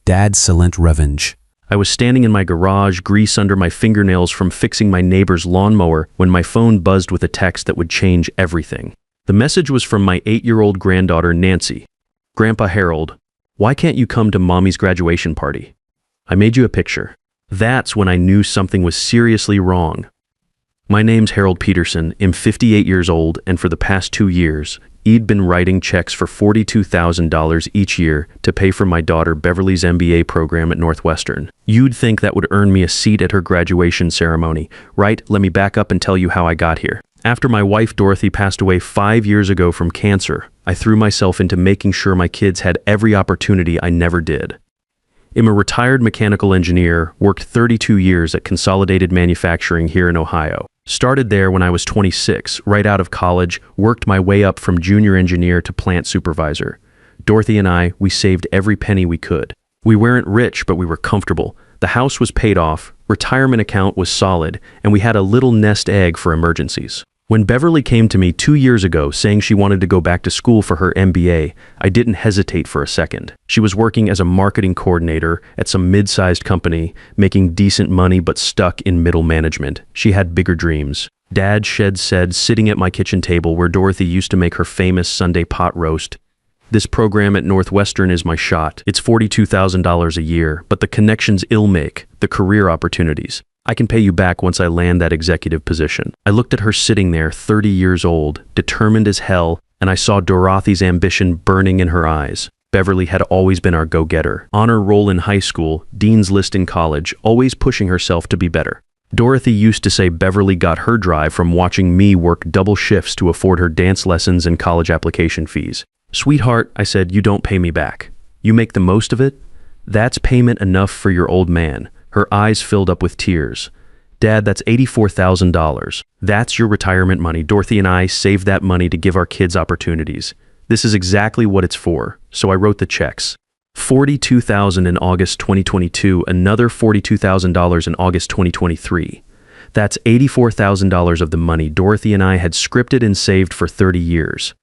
Dad's silent revenge. I was standing in my garage, grease under my fingernails from fixing my neighbor's lawnmower, when my phone buzzed with a text that would change everything. The message was from my 8-year-old granddaughter, Nancy. Grandpa Harold, why can't you come to Mommy's graduation party? I made you a picture. That's when I knew something was seriously wrong. My name's Harold Peterson, I'm 58 years old, and for the past 2 years, I'd been writing checks for $42,000 each year to pay for my daughter Beverly's MBA program at Northwestern. You'd think that would earn me a seat at her graduation ceremony, right? Let me back up and tell you how I got here. After my wife Dorothy passed away 5 years ago from cancer, I threw myself into making sure my kids had every opportunity I never did. I'm a retired mechanical engineer, worked 32 years at Consolidated Manufacturing here in Ohio. Started there when I was 26, right out of college, worked my way up from junior engineer to plant supervisor. Dorothy and I, we saved every penny we could. We weren't rich, but we were comfortable. The house was paid off, retirement account was solid, and we had a little nest egg for emergencies. When Beverly came to me 2 years ago saying she wanted to go back to school for her MBA, I didn't hesitate for a second. She was working as a marketing coordinator at some mid-sized company, making decent money but stuck in middle management. She had bigger dreams. Dad, Shed said, sitting at my kitchen table where Dorothy used to make her famous Sunday pot roast. This program at Northwestern is my shot. It's $42,000 a year, but the connections it'll make, the career opportunities. I can pay you back once I land that executive position. I looked at her sitting there, 30 years old, determined as hell, and I saw Dorothy's ambition burning in her eyes. Beverly had always been our go-getter. Honor roll in high school, dean's list in college, always pushing herself to be better. Dorothy used to say Beverly got her drive from watching me work double shifts to afford her dance lessons and college application fees. Sweetheart, I said, you don't pay me back. You make the most of it? That's payment enough for your old man. Her eyes filled up with tears. Dad, that's $84,000. That's your retirement money. Dorothy and I saved that money to give our kids opportunities. This is exactly what it's for. So I wrote the checks. $42,000 in August 2022, another $42,000 in August 2023. That's $84,000 of the money Dorothy and I had scripted and saved for 30 years.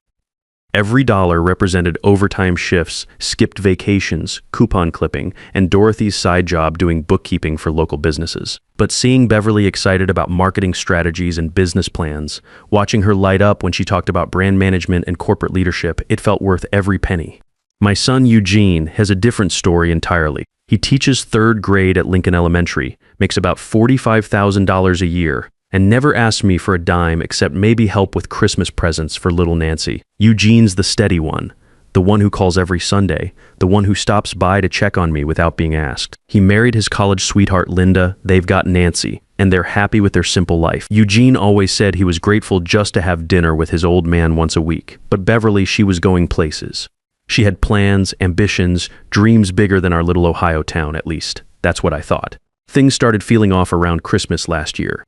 Every dollar represented overtime shifts, skipped vacations, coupon clipping, and Dorothy's side job doing bookkeeping for local businesses. But seeing Beverly excited about marketing strategies and business plans, watching her light up when she talked about brand management and corporate leadership, it felt worth every penny. My son Eugene has a different story entirely. He teaches 3rd grade at Lincoln Elementary, makes about $45,000 a year, and never asked me for a dime except maybe help with Christmas presents for little Nancy. Eugene's the steady one, the one who calls every Sunday, the one who stops by to check on me without being asked. He married his college sweetheart Linda, they've got Nancy, and they're happy with their simple life. Eugene always said he was grateful just to have dinner with his old man once a week, but Beverly, she was going places. She had plans, ambitions, dreams bigger than our little Ohio town, at least. That's what I thought. Things started feeling off around Christmas last year.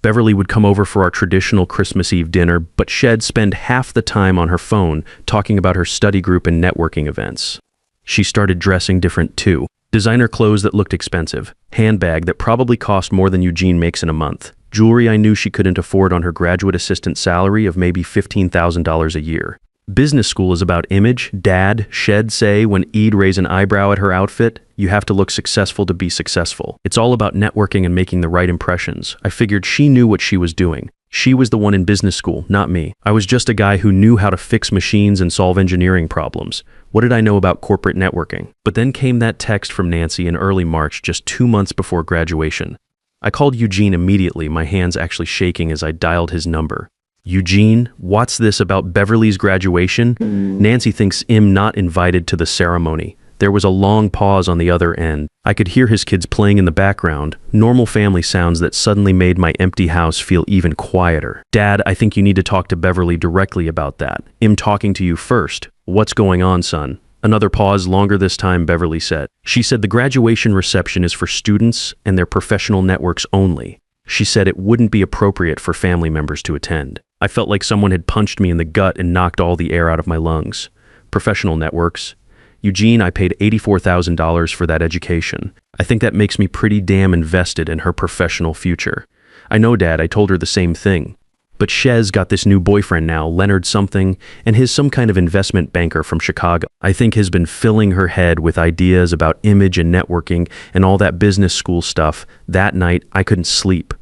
Beverly would come over for our traditional Christmas Eve dinner, but she'd spend half the time on her phone talking about her study group and networking events. She started dressing different too. Designer clothes that looked expensive, handbag that probably cost more than Eugene makes in a month, jewelry I knew she couldn't afford on her graduate assistant salary of maybe $15,000 a year. Business school is about image. Dad, Shed say when E'd raise an eyebrow at her outfit, you have to look successful to be successful. It's all about networking and making the right impressions. I figured she knew what she was doing. She was the one in business school, not me. I was just a guy who knew how to fix machines and solve engineering problems. What did I know about corporate networking? But then came that text from Nancy in early March, just 2 months before graduation. I called Eugene immediately, my hands actually shaking as I dialed his number. Eugene, what's this about Beverly's graduation? Nancy thinks I'm not invited to the ceremony. There was a long pause on the other end. I could hear his kids playing in the background, normal family sounds that suddenly made my empty house feel even quieter. Dad, I think you need to talk to Beverly directly about that. I'm talking to you first. What's going on, son? Another pause, longer this time, Beverly said. She said the graduation reception is for students and their professional networks only. She said it wouldn't be appropriate for family members to attend. I felt like someone had punched me in the gut and knocked all the air out of my lungs. Professional networks. Eugene, I paid $84,000 for that education. I think that makes me pretty damn invested in her professional future. I know, Dad, I told her the same thing. But Shez got this new boyfriend now, Leonard something, and he's some kind of investment banker from Chicago. I think has been filling her head with ideas about image and networking and all that business school stuff. That night, I couldn't sleep.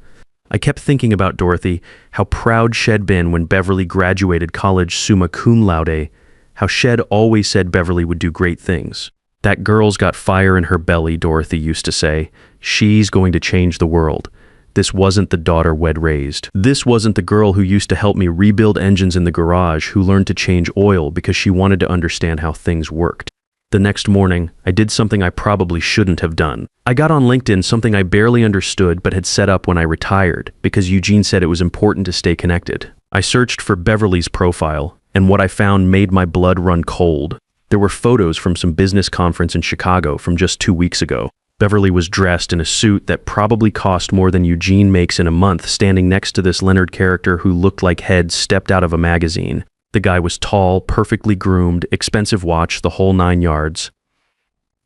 I kept thinking about Dorothy, how proud she'd been when Beverly graduated college summa cum laude, how Shed always said Beverly would do great things. That girl's got fire in her belly, Dorothy used to say. She's going to change the world. This wasn't the daughter we'd raised. This wasn't the girl who used to help me rebuild engines in the garage, who learned to change oil because she wanted to understand how things worked. The next morning, I did something I probably shouldn't have done. I got on LinkedIn, something I barely understood but had set up when I retired, because Eugene said it was important to stay connected. I searched for Beverly's profile, and what I found made my blood run cold. There were photos from some business conference in Chicago from just 2 weeks ago. Beverly was dressed in a suit that probably cost more than Eugene makes in a month, standing next to this Leonard character who looked like he'd stepped out of a magazine. The guy was tall, perfectly groomed, expensive watch, the whole 9 yards.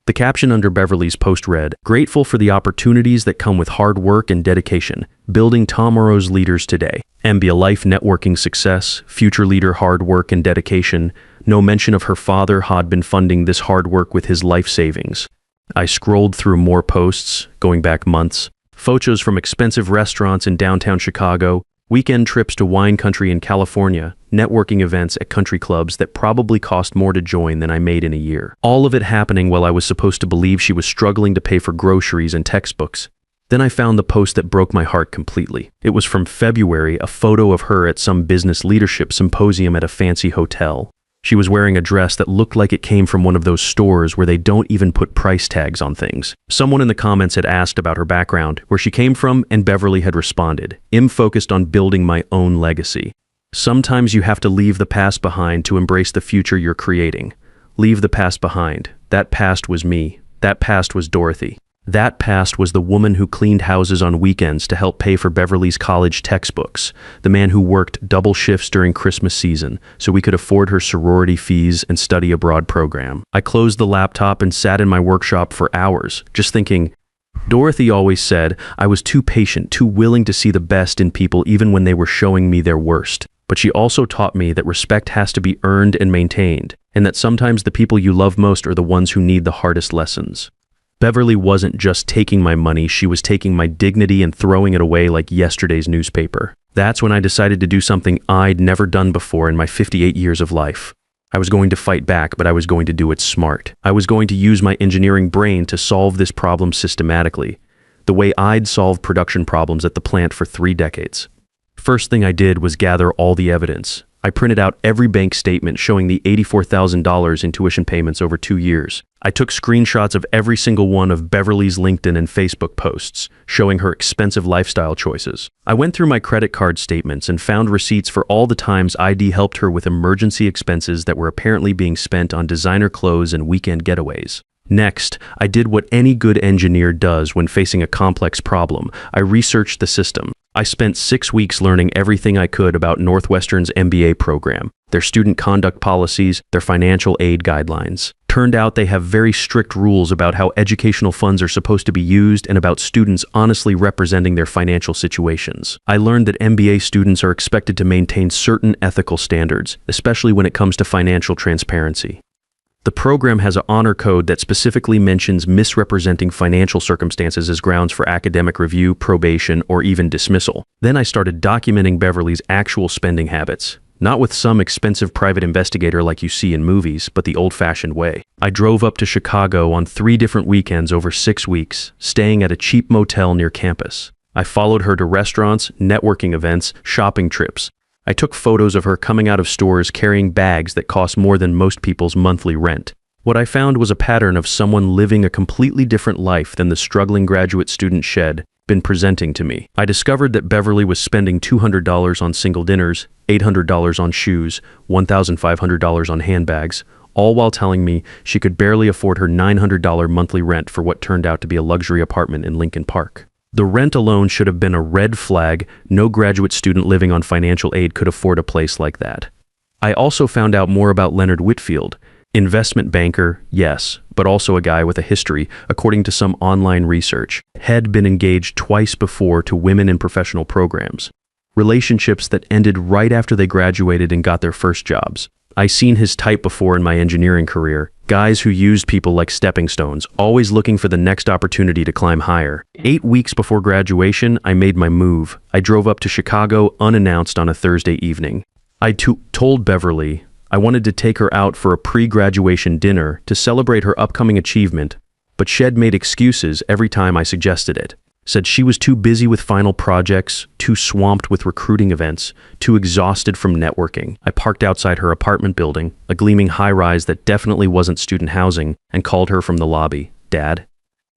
The caption under Beverly's post read, "Grateful for the opportunities that come with hard work and dedication, building Tom Morrow's leaders today. Ambia Life networking success, future leader hard work and dedication. No mention of her father had been funding this hard work with his life savings." I scrolled through more posts, going back months. Photos from expensive restaurants in downtown Chicago, weekend trips to wine country in California, networking events at country clubs that probably cost more to join than I made in a year. All of it happening while I was supposed to believe she was struggling to pay for groceries and textbooks. Then I found the post that broke my heart completely. It was from February, a photo of her at some business leadership symposium at a fancy hotel. She was wearing a dress that looked like it came from one of those stores where they don't even put price tags on things. Someone in the comments had asked about her background, where she came from, and Beverly had responded, "I'm focused on building my own legacy." Sometimes you have to leave the past behind to embrace the future you're creating. Leave the past behind. That past was me. That past was Dorothy. That past was the woman who cleaned houses on weekends to help pay for Beverly's college textbooks, the man who worked double shifts during Christmas season so we could afford her sorority fees and study abroad program. I closed the laptop and sat in my workshop for hours, just thinking, Dorothy always said I was too patient, too willing to see the best in people even when they were showing me their worst. But she also taught me that respect has to be earned and maintained, and that sometimes the people you love most are the ones who need the hardest lessons. Beverly wasn't just taking my money, she was taking my dignity and throwing it away like yesterday's newspaper. That's when I decided to do something I'd never done before in my 58 years of life. I was going to fight back, but I was going to do it smart. I was going to use my engineering brain to solve this problem systematically, the way I'd solved production problems at the plant for 3 decades. First thing I did was gather all the evidence. I printed out every bank statement showing the $84,000 in tuition payments over 2 years. I took screenshots of every single one of Beverly's LinkedIn and Facebook posts, showing her expensive lifestyle choices. I went through my credit card statements and found receipts for all the times ID helped her with emergency expenses that were apparently being spent on designer clothes and weekend getaways. Next, I did what any good engineer does when facing a complex problem. I researched the system. I spent 6 weeks learning everything I could about Northwestern's MBA program, their student conduct policies, their financial aid guidelines. Turned out they have very strict rules about how educational funds are supposed to be used and about students honestly representing their financial situations. I learned that MBA students are expected to maintain certain ethical standards, especially when it comes to financial transparency. The program has an honor code that specifically mentions misrepresenting financial circumstances as grounds for academic review, probation, or even dismissal. Then I started documenting Beverly's actual spending habits. Not with some expensive private investigator like you see in movies, but the old-fashioned way. I drove up to Chicago on 3 different weekends over 6 weeks, staying at a cheap motel near campus. I followed her to restaurants, networking events, shopping trips. I took photos of her coming out of stores carrying bags that cost more than most people's monthly rent. What I found was a pattern of someone living a completely different life than the struggling graduate student Shed been presenting to me. I discovered that Beverly was spending $200 on single dinners, $800 on shoes, $1,500 on handbags, all while telling me she could barely afford her $900 monthly rent for what turned out to be a luxury apartment in Lincoln Park. The rent alone should have been a red flag. No graduate student living on financial aid could afford a place like that. I also found out more about Leonard Whitfield. Investment banker, yes, but also a guy with a history, according to some online research. Had been engaged twice before to women in professional programs. Relationships that ended right after they graduated and got their first jobs. I seen his type before in my engineering career. Guys who used people like stepping stones, always looking for the next opportunity to climb higher. 8 weeks before graduation, I made my move. I drove up to Chicago unannounced on a Thursday evening. I told Beverly I wanted to take her out for a pre-graduation dinner to celebrate her upcoming achievement, but Shed made excuses every time I suggested it. Said she was too busy with final projects, too swamped with recruiting events, too exhausted from networking. I parked outside her apartment building, a gleaming high-rise that definitely wasn't student housing, and called her from the lobby. Dad,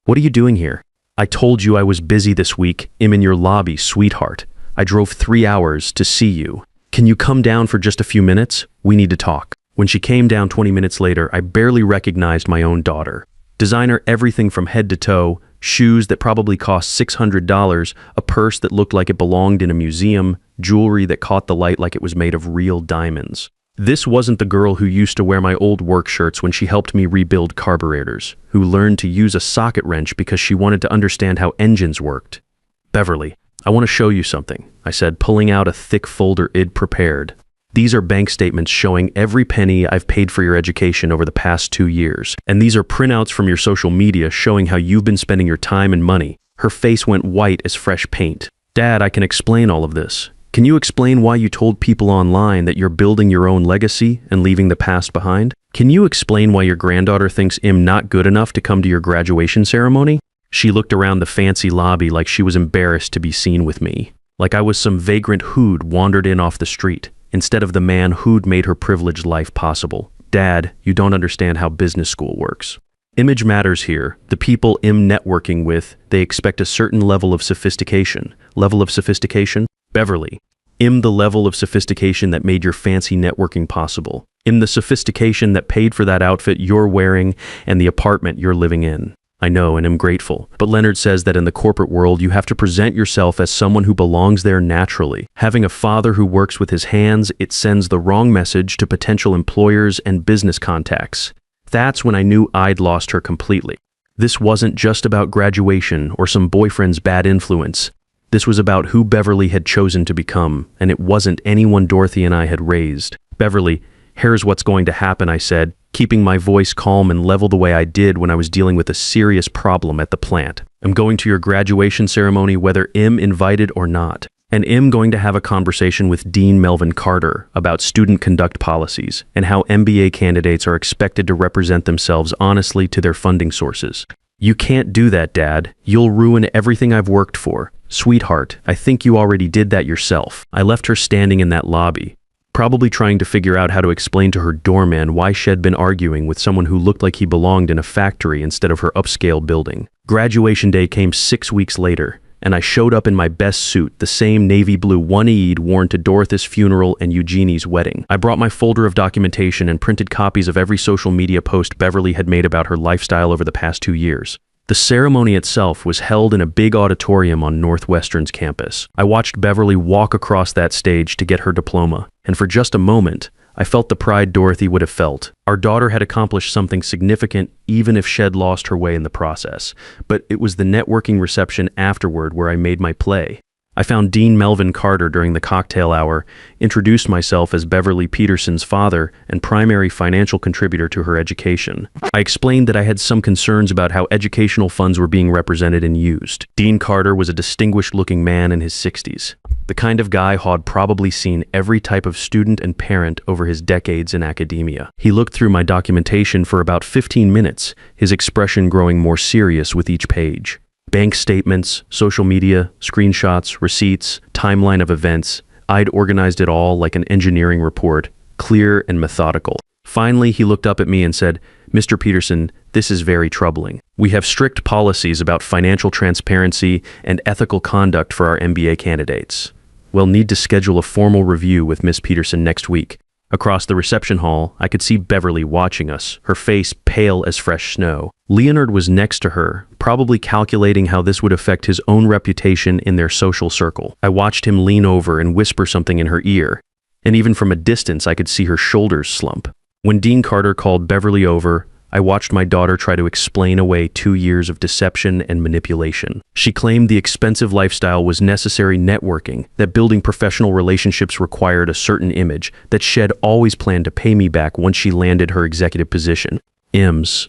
what are you doing here? I told you I was busy this week. I'm in your lobby, sweetheart. I drove 3 hours to see you. Can you come down for just a few minutes? We need to talk. When she came down 20 minutes later, I barely recognized my own daughter. Designer everything from head to toe, shoes that probably cost $600, a purse that looked like it belonged in a museum, jewelry that caught the light like it was made of real diamonds. This wasn't the girl who used to wear my old work shirts when she helped me rebuild carburetors, who learned to use a socket wrench because she wanted to understand how engines worked. Beverly, I want to show you something, I said, pulling out a thick folder I'd prepared. These are bank statements showing every penny I've paid for your education over the past 2 years. And these are printouts from your social media showing how you've been spending your time and money. Her face went white as fresh paint. Dad, I can explain all of this. Can you explain why you told people online that you're building your own legacy and leaving the past behind? Can you explain why your granddaughter thinks I'm not good enough to come to your graduation ceremony? She looked around the fancy lobby like she was embarrassed to be seen with me. Like I was some vagrant who'd wandered in off the street, instead of the man who'd made her privileged life possible. Dad, you don't understand how business school works. Image matters here. The people I'm networking with, they expect a certain level of sophistication. Level of sophistication? Beverly, I'm the level of sophistication that made your fancy networking possible. I'm the sophistication that paid for that outfit you're wearing and the apartment you're living in. I know, and I'm grateful. But Leonard says that in the corporate world, you have to present yourself as someone who belongs there naturally. Having a father who works with his hands, it sends the wrong message to potential employers and business contacts. That's when I knew I'd lost her completely. This wasn't just about graduation or some boyfriend's bad influence. This was about who Beverly had chosen to become, and it wasn't anyone Dorothy and I had raised. Beverly, here's what's going to happen, I said, keeping my voice calm and level the way I did when I was dealing with a serious problem at the plant. I'm going to your graduation ceremony whether I'm invited or not. And I'm going to have a conversation with Dean Melvin Carter about student conduct policies and how MBA candidates are expected to represent themselves honestly to their funding sources. You can't do that, Dad. You'll ruin everything I've worked for. Sweetheart, I think you already did that yourself. I left her standing in that lobby, probably trying to figure out how to explain to her doorman why she'd been arguing with someone who looked like he belonged in a factory instead of her upscale building. Graduation day came 6 weeks later, and I showed up in my best suit, the same navy blue one-eyed worn to Dorothy's funeral and Eugenie's wedding. I brought my folder of documentation and printed copies of every social media post Beverly had made about her lifestyle over the past 2 years. The ceremony itself was held in a big auditorium on Northwestern's campus. I watched Beverly walk across that stage to get her diploma, and for just a moment, I felt the pride Dorothy would have felt. Our daughter had accomplished something significant even if she'd lost her way in the process. But it was the networking reception afterward where I made my play. I found Dean Melvin Carter during the cocktail hour, introduced myself as Beverly Peterson's father and primary financial contributor to her education. I explained that I had some concerns about how educational funds were being represented and used. Dean Carter was a distinguished-looking man in his 60s, the kind of guy who'd probably seen every type of student and parent over his decades in academia. He looked through my documentation for about 15 minutes, his expression growing more serious with each page. Bank statements, social media, screenshots, receipts, timeline of events. I'd organized it all like an engineering report, clear and methodical. Finally, he looked up at me and said, "Mr. Peterson, this is very troubling. We have strict policies about financial transparency and ethical conduct for our MBA candidates. We'll need to schedule a formal review with Miss Peterson next week." Across the reception hall, I could see Beverly watching us, her face pale as fresh snow. Leonard was next to her, probably calculating how this would affect his own reputation in their social circle. I watched him lean over and whisper something in her ear, and even from a distance I could see her shoulders slump. When Dean Carter called Beverly over, I watched my daughter try to explain away 2 years of deception and manipulation. She claimed the expensive lifestyle was necessary networking, that building professional relationships required a certain image, that Shed always planned to pay me back once she landed her executive position.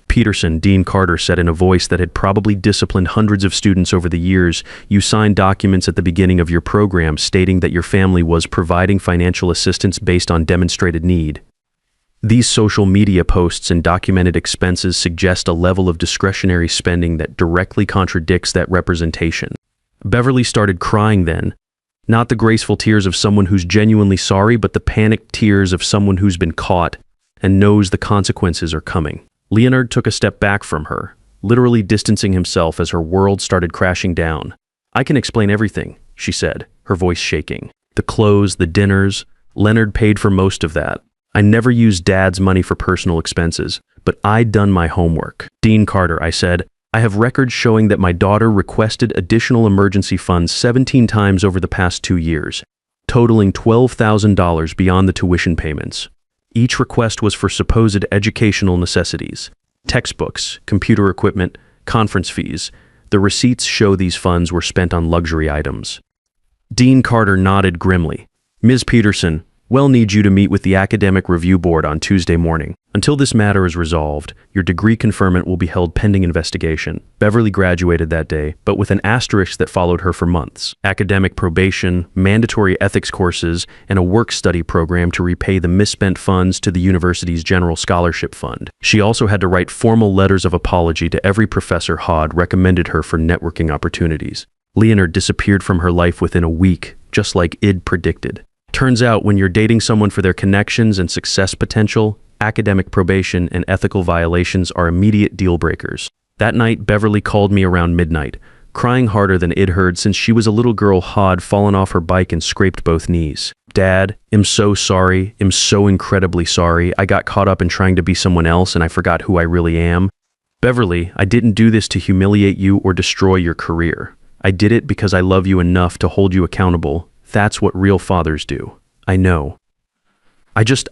Peterson, Dean Carter said in a voice that had probably disciplined hundreds of students over the years, "You signed documents at the beginning of your program stating that your family was providing financial assistance based on demonstrated need. These social media posts and documented expenses suggest a level of discretionary spending that directly contradicts that representation." Beverly started crying then, not the graceful tears of someone who's genuinely sorry, but the panicked tears of someone who's been caught and knows the consequences are coming. Leonard took a step back from her, literally distancing himself as her world started crashing down. "I can explain everything," she said, her voice shaking. "The clothes, the dinners, Leonard paid for most of that. I never used Dad's money for personal expenses, but I'd done my homework." "Dean Carter," I said, "I have records showing that my daughter requested additional emergency funds 17 times over the past 2 years, totaling $12,000 beyond the tuition payments. Each request was for supposed educational necessities, textbooks, computer equipment, conference fees. The receipts show these funds were spent on luxury items." Dean Carter nodded grimly. "Ms. Peterson, we'll need you to meet with the Academic Review Board on Tuesday morning. Until this matter is resolved, your degree conferment will be held pending investigation." Beverly graduated that day, but with an asterisk that followed her for months. Academic probation, mandatory ethics courses, and a work-study program to repay the misspent funds to the university's General Scholarship Fund. She also had to write formal letters of apology to every professor Hod recommended her for networking opportunities. Leonard disappeared from her life within a week, just like Id predicted. Turns out, when you're dating someone for their connections and success potential, academic probation and ethical violations are immediate deal breakers. That night, Beverly called me around midnight, crying harder than Id heard since she was a little girl Hod fallen off her bike and scraped both knees. "Dad, I'm so sorry. I'm so incredibly sorry. I got caught up in trying to be someone else and I forgot who I really am. Beverly, I didn't do this to humiliate you or destroy your career. I did it because I love you enough to hold you accountable. That's what real fathers do. I know.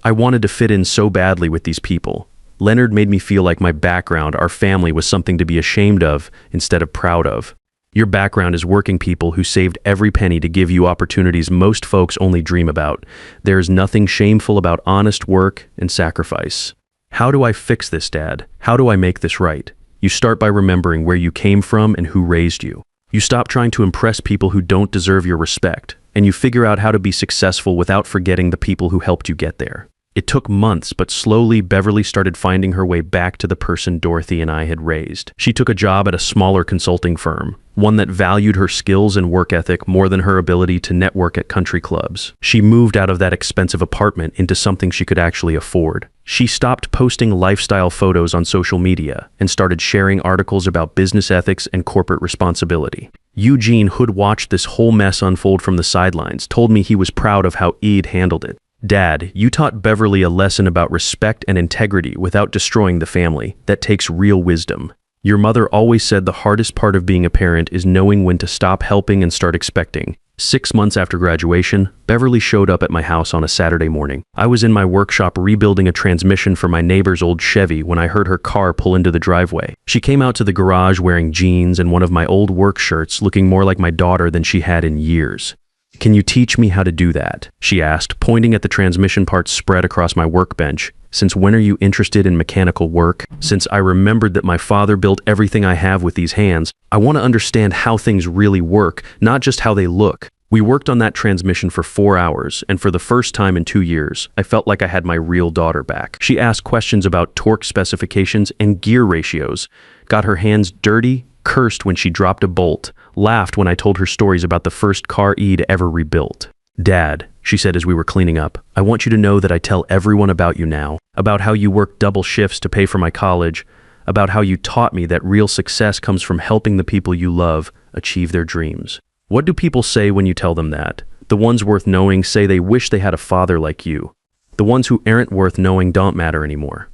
I wanted to fit in so badly with these people. Leonard made me feel like my background, our family, was something to be ashamed of instead of proud of. Your background is working people who saved every penny to give you opportunities most folks only dream about. There is nothing shameful about honest work and sacrifice. How do I fix this, Dad? How do I make this right? You start by remembering where you came from and who raised you. You stop trying to impress people who don't deserve your respect, and you figure out how to be successful without forgetting the people who helped you get there. It took months, but slowly Beverly started finding her way back to the person Dorothy and I had raised. She took a job at a smaller consulting firm, one that valued her skills and work ethic more than her ability to network at country clubs. She moved out of that expensive apartment into something she could actually afford. She stopped posting lifestyle photos on social media and started sharing articles about business ethics and corporate responsibility. Eugene, who'd watched this whole mess unfold from the sidelines, told me he was proud of how Eid handled it. "Dad, you taught Beverly a lesson about respect and integrity without destroying the family. That takes real wisdom. Your mother always said the hardest part of being a parent is knowing when to stop helping and start expecting." 6 months after graduation, Beverly showed up at my house on a Saturday morning. I was in my workshop rebuilding a transmission for my neighbor's old Chevy when I heard her car pull into the driveway. She came out to the garage wearing jeans and one of my old work shirts, looking more like my daughter than she had in years. "Can you teach me how to do that?" she asked, pointing at the transmission parts spread across my workbench. "Since when are you interested in mechanical work? Since I remembered that my father built everything I have with these hands, I want to understand how things really work, not just how they look." We worked on that transmission for 4 hours, and for the first time in 2 years, I felt like I had my real daughter back. She asked questions about torque specifications and gear ratios, got her hands dirty, cursed when she dropped a bolt, laughed when I told her stories about the first car Eid ever rebuilt. "Dad," she said as we were cleaning up, "I want you to know that I tell everyone about you now, about how you worked double shifts to pay for my college, about how you taught me that real success comes from helping the people you love achieve their dreams." What do people say when you tell them that? The ones worth knowing say they wish they had a father like you. The ones who aren't worth knowing don't matter anymore.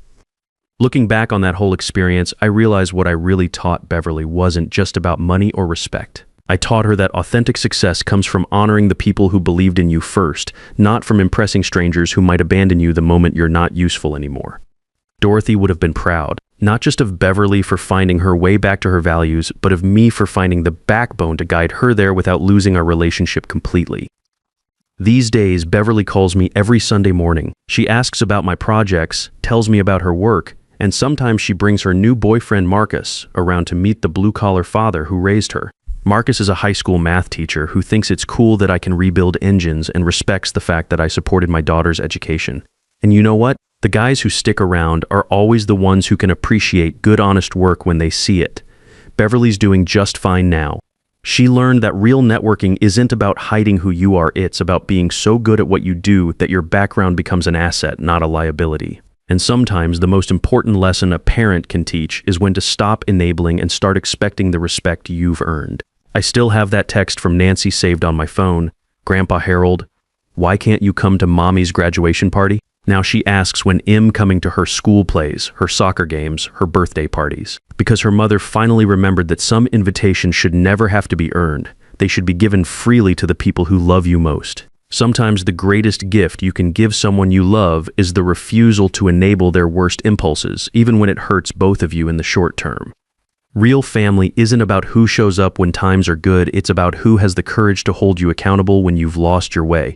Looking back on that whole experience, I realized what I really taught Beverly wasn't just about money or respect. I taught her that authentic success comes from honoring the people who believed in you first, not from impressing strangers who might abandon you the moment you're not useful anymore. Dorothy would have been proud, not just of Beverly for finding her way back to her values, but of me for finding the backbone to guide her there without losing our relationship completely. These days, Beverly calls me every Sunday morning. She asks about my projects, tells me about her work, and sometimes she brings her new boyfriend Marcus around to meet the blue-collar father who raised her. Marcus is a high school math teacher who thinks it's cool that I can rebuild engines and respects the fact that I supported my daughter's education. And you know what? The guys who stick around are always the ones who can appreciate good, honest work when they see it. Beverly's doing just fine now. She learned that real networking isn't about hiding who you are, it's about being so good at what you do that your background becomes an asset, not a liability. And sometimes the most important lesson a parent can teach is when to stop enabling and start expecting the respect you've earned. I still have that text from Nancy saved on my phone. Grandpa Harold, why can't you come to Mommy's graduation party? Now she asks when I'm coming to her school plays, her soccer games, her birthday parties. Because her mother finally remembered that some invitations should never have to be earned. They should be given freely to the people who love you most. Sometimes the greatest gift you can give someone you love is the refusal to enable their worst impulses, even when it hurts both of you in the short term. Real family isn't about who shows up when times are good, it's about who has the courage to hold you accountable when you've lost your way.